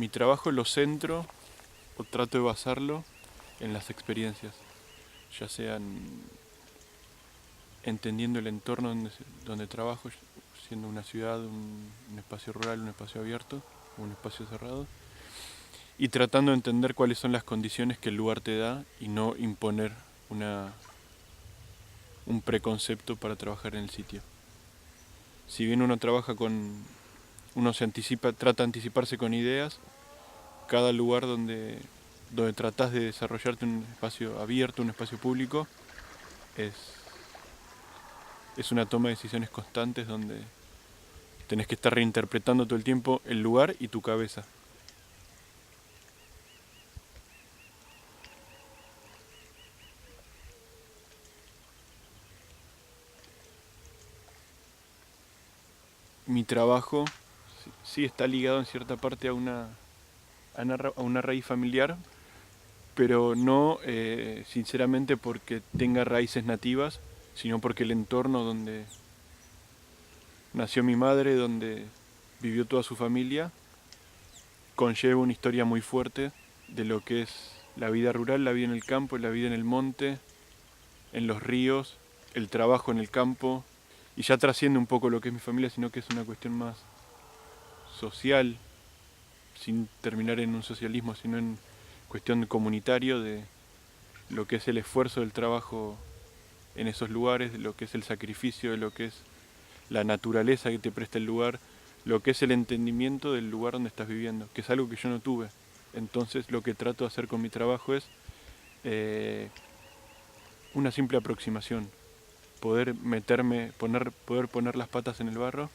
Mi trabajo lo centro o trato de basarlo en las experiencias, ya sean entendiendo el entorno donde trabajo, siendo una ciudad, un espacio rural, un espacio abierto, un espacio cerrado, y tratando de entender cuáles son las condiciones que el lugar te da y no imponer un preconcepto para trabajar en el sitio. Si bien uno trata de anticiparse con ideas, cada lugar donde tratas de desarrollarte un espacio abierto, un espacio público, es, es una toma de decisiones constantes donde tenés que estar reinterpretando todo el tiempo el lugar y tu cabeza. Mi trabajo sí está ligado en cierta parte a una raíz familiar, pero no sinceramente porque tenga raíces nativas, sino porque el entorno donde nació mi madre, donde vivió toda su familia, conlleva una historia muy fuerte de lo que es la vida rural, la vida en el campo, la vida en el monte, en los ríos, el trabajo en el campo, y ya trasciende un poco lo que es mi familia, sino que es una cuestión más social, sin terminar en un socialismo, sino en cuestión comunitario de lo que es el esfuerzo del trabajo en esos lugares, de lo que es el sacrificio, de lo que es la naturaleza que te presta el lugar, lo que es el entendimiento del lugar donde estás viviendo, que es algo que yo no tuve. Entonces lo que trato de hacer con mi trabajo es eh, una simple aproximación, poder poner las patas en el barro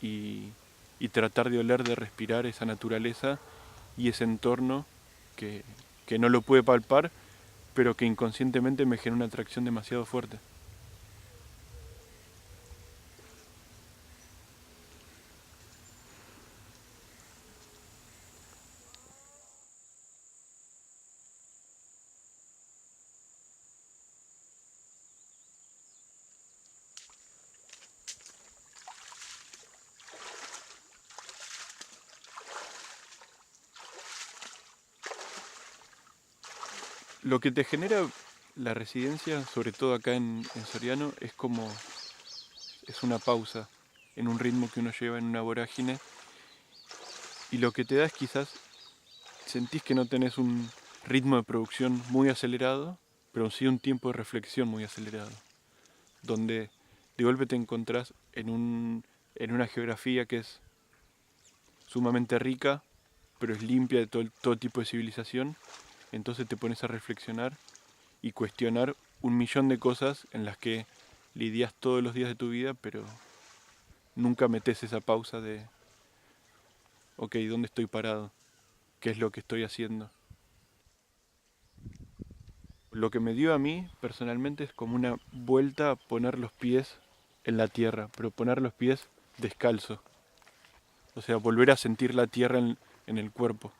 y, y tratar de oler, de respirar esa naturaleza y ese entorno que, que no lo pude palpar, pero que inconscientemente me genera una atracción demasiado fuerte. Lo que te genera la residencia, sobre todo acá en Soriano, es una pausa en un ritmo que uno lleva en una vorágine, y lo que te da es quizás sentís que no tenés un ritmo de producción muy acelerado, pero sí un tiempo de reflexión muy acelerado, donde de golpe te encontrás en una geografía que es sumamente rica, pero es limpia de todo tipo de civilización. Entonces te pones a reflexionar y cuestionar un millón de cosas en las que lidias todos los días de tu vida, pero nunca metes esa pausa de, ok, ¿dónde estoy parado? ¿Qué es lo que estoy haciendo? Lo que me dio a mí personalmente es como una vuelta a poner los pies en la tierra, pero poner los pies descalzo. O sea, volver a sentir la tierra en el cuerpo.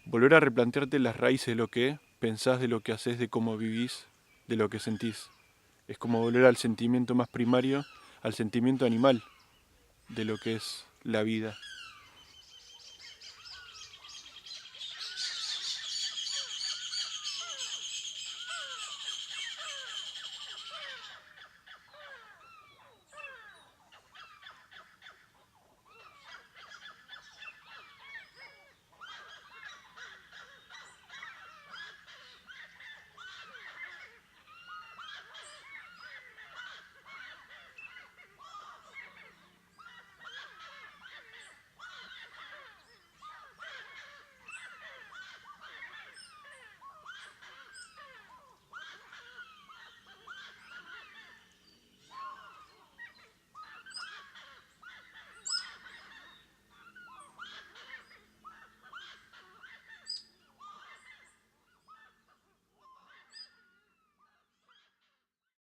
Volver a replantearte las raíces de lo que pensás, de lo que haces, de cómo vivís, de lo que sentís. Es como volver al sentimiento más primario, al sentimiento animal de lo que es la vida.